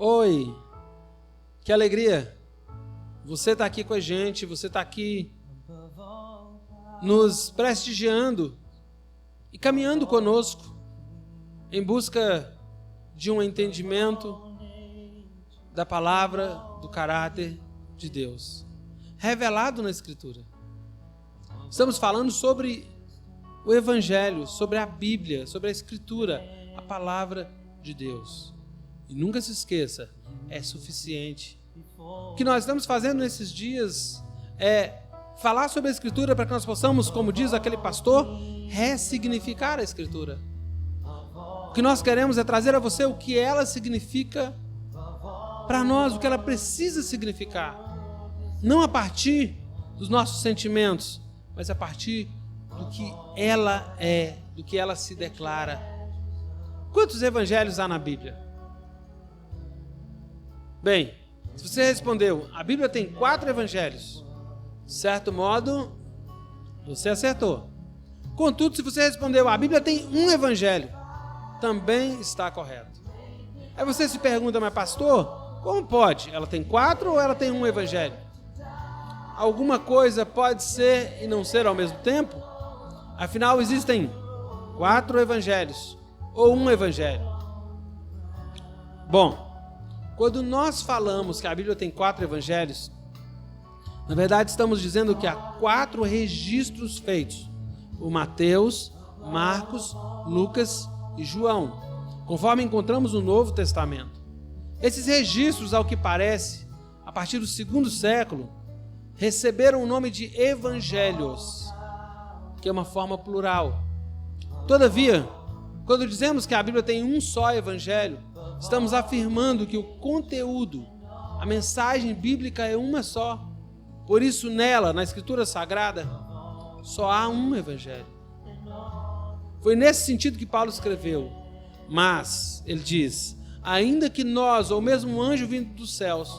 Oi, que alegria! Você está aqui com a gente, você está aqui nos prestigiando e caminhando conosco em busca de um entendimento da palavra, do caráter de Deus, revelado na Escritura. Estamos falando sobre o Evangelho, sobre a Bíblia, sobre a Escritura, a palavra de Deus. E nunca se esqueça, é suficiente. O que nós estamos fazendo nesses dias é falar sobre a Escritura para que nós possamos, como diz aquele pastor, ressignificar a Escritura. O que nós queremos é trazer a você o que ela significa para nós, o que ela precisa significar. Não a partir dos nossos sentimentos, mas a partir do que ela é, do que ela se declara. Quantos evangelhos há na Bíblia? Bem, se você respondeu, a Bíblia tem 4 evangelhos, de certo modo, você acertou. Contudo, se você respondeu, a Bíblia tem um evangelho, também está correto. Aí você se pergunta, mas pastor, como pode? Ela tem 4 ou ela tem um evangelho? Alguma coisa pode ser e não ser ao mesmo tempo? Afinal, existem 4 evangelhos ou um evangelho. Bom, quando nós falamos que a Bíblia tem 4 evangelhos, na verdade estamos dizendo que há 4 registros feitos por Mateus, Marcos, Lucas e João, conforme encontramos no Novo Testamento. Esses registros, ao que parece, a partir do 2º século, receberam o nome de evangelhos, que é uma forma plural. Todavia, quando dizemos que a Bíblia tem um só evangelho, estamos afirmando que o conteúdo, a mensagem bíblica é uma só. Por isso, nela, na Escritura Sagrada, só há um evangelho. Foi nesse sentido que Paulo escreveu. Mas, ele diz, ainda que nós, ou mesmo um anjo vindo dos céus,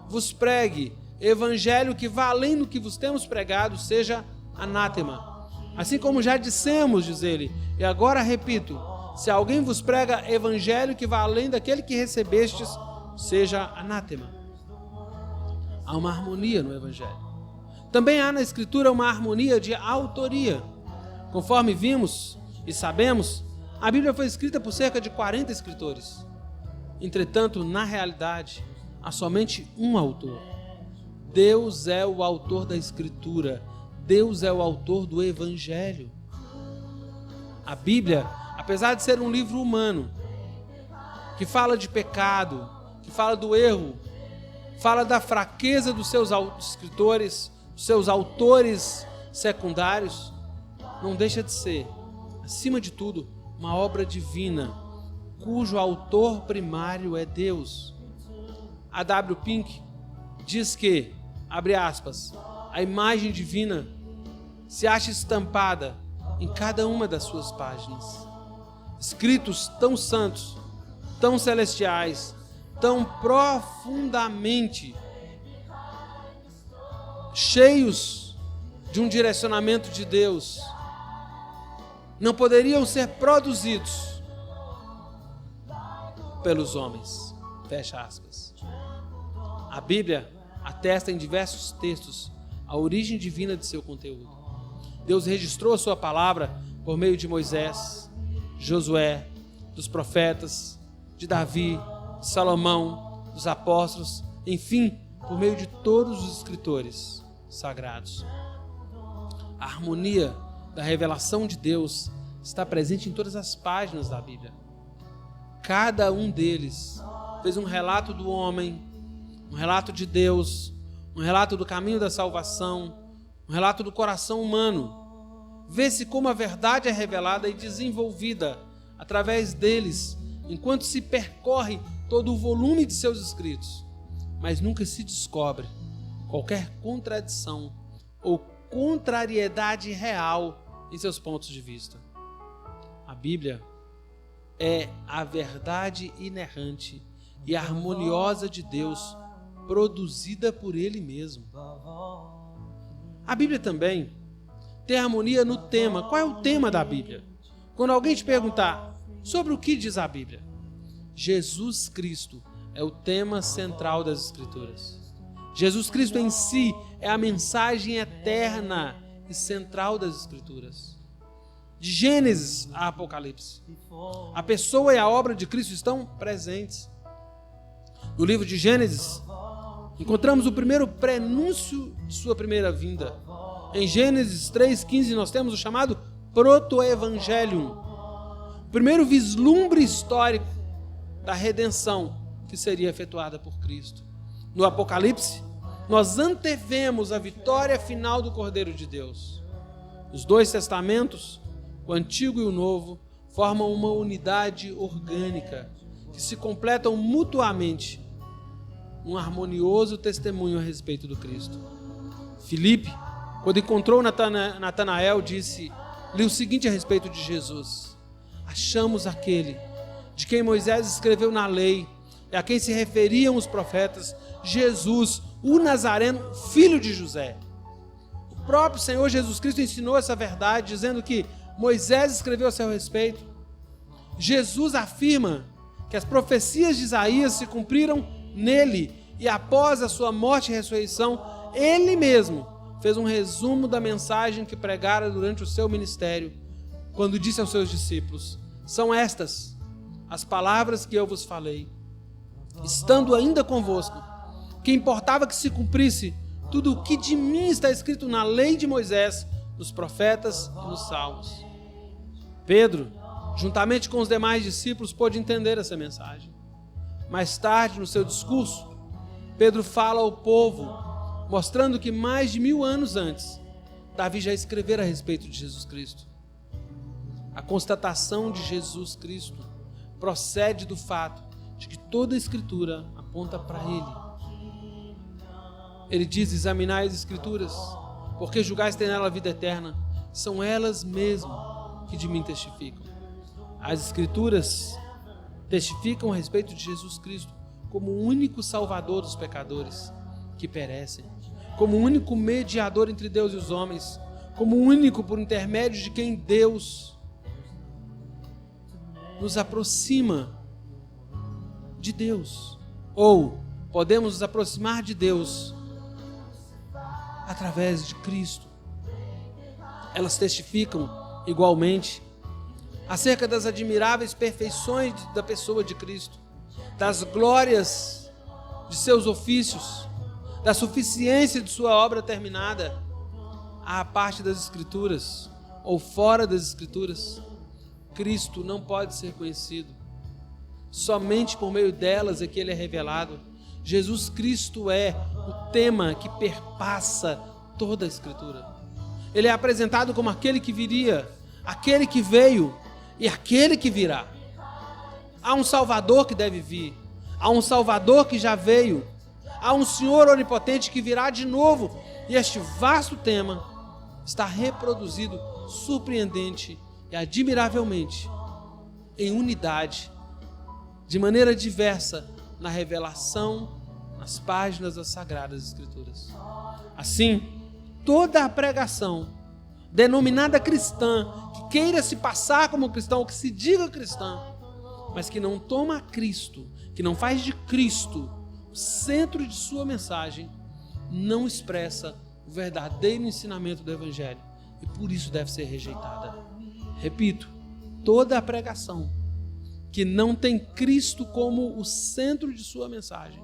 vos pregue evangelho que vá além do que vos temos pregado, seja anátema. Assim como já dissemos, diz ele, e agora repito, se alguém vos prega evangelho que vá além daquele que recebestes, seja anátema. Há uma harmonia no evangelho. Também há na Escritura uma harmonia de autoria. Conforme vimos e sabemos, a Bíblia foi escrita por cerca de 40 escritores. Entretanto, na realidade, há somente um autor. Deus é o autor da Escritura. Deus é o autor do Evangelho. A Bíblia, apesar de ser um livro humano, que fala de pecado, que fala do erro, fala da fraqueza dos seus escritores, dos seus autores secundários, não deixa de ser, acima de tudo, uma obra divina, cujo autor primário é Deus. A W. Pink diz que, abre aspas, a imagem divina se acha estampada em cada uma das suas páginas. Escritos tão santos, tão celestiais, tão profundamente cheios de um direcionamento de Deus, não poderiam ser produzidos pelos homens. Fecha aspas. A Bíblia atesta em diversos textos a origem divina de seu conteúdo. Deus registrou a sua palavra por meio de Moisés, Josué, dos profetas, de Davi, de Salomão, dos apóstolos, enfim, por meio de todos os escritores sagrados. A harmonia da revelação de Deus está presente em todas as páginas da Bíblia. Cada um deles fez um relato do homem, um relato de Deus, um relato do caminho da salvação, um relato do coração humano. Vê-se como a verdade é revelada e desenvolvida através deles, enquanto se percorre todo o volume de seus escritos, mas nunca se descobre qualquer contradição ou contrariedade real em seus pontos de vista. A Bíblia é a verdade inerrante e harmoniosa de Deus, produzida por Ele mesmo. A Bíblia também tem harmonia no tema. Qual é o tema da Bíblia? Quando alguém te perguntar sobre o que diz a Bíblia, Jesus Cristo, é o tema central das Escrituras. Jesus Cristo em si é a mensagem eterna e central das Escrituras. De Gênesis a Apocalipse, a pessoa e a obra de Cristo estão presentes. No livro de Gênesis, encontramos o primeiro prenúncio de sua primeira vinda. Em Gênesis 3,15 nós temos o chamado Proto-Evangelium, o primeiro vislumbre histórico da redenção que seria efetuada por Cristo. No Apocalipse, nós antevemos a vitória final do Cordeiro de Deus. Os dois testamentos, o Antigo e o Novo, formam uma unidade orgânica que se completam mutuamente num harmonioso testemunho a respeito do Cristo. Filipe, quando encontrou Natanael, disse-lhe o seguinte a respeito de Jesus: achamos aquele de quem Moisés escreveu na lei e a quem se referiam os profetas, Jesus, o Nazareno, filho de José. O próprio Senhor Jesus Cristo ensinou essa verdade, dizendo que Moisés escreveu a seu respeito. Jesus afirma que as profecias de Isaías se cumpriram nele, e após a sua morte e ressurreição, ele mesmo fez um resumo da mensagem que pregara durante o seu ministério, quando disse aos seus discípulos: são estas as palavras que eu vos falei, estando ainda convosco, que importava que se cumprisse tudo o que de mim está escrito na lei de Moisés, nos profetas e nos salmos. Pedro, juntamente com os demais discípulos, pôde entender essa mensagem. Mais tarde, no seu discurso, Pedro fala ao povo, mostrando que mais de 1000 anos antes, Davi já escrevera a respeito de Jesus Cristo. A constatação de Jesus Cristo procede do fato de que toda a Escritura aponta para Ele. Ele diz: examinai as Escrituras, porque julgais ter nela a vida eterna, são elas mesmo que de mim testificam. As Escrituras testificam a respeito de Jesus Cristo como o único Salvador dos pecadores que perecem, como o único mediador entre Deus e os homens, como o único por intermédio de quem Deus nos aproxima de Deus, ou podemos nos aproximar de Deus através de Cristo. Elas testificam igualmente acerca das admiráveis perfeições da pessoa de Cristo, das glórias de seus ofícios, da suficiência de sua obra terminada. À parte das Escrituras ou fora das Escrituras, Cristo não pode ser conhecido. Somente por meio delas é que Ele é revelado. Jesus Cristo é o tema que perpassa toda a Escritura. Ele é apresentado como aquele que viria, aquele que veio e aquele que virá. Há um Salvador que deve vir, há um Salvador que já veio, há um Senhor onipotente que virá de novo, e este vasto tema está reproduzido surpreendente e admiravelmente em unidade, de maneira diversa, na revelação, nas páginas das Sagradas Escrituras. Assim, toda a pregação denominada cristã, que queira se passar como cristão, ou que se diga cristã, mas que não toma Cristo, que não faz de Cristo o centro de sua mensagem, não expressa o verdadeiro ensinamento do Evangelho, e por isso deve ser rejeitada. Repito, toda a pregação que não tem Cristo como o centro de sua mensagem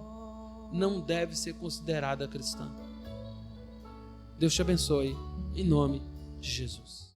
não deve ser considerada cristã. Deus te abençoe, em nome de Jesus.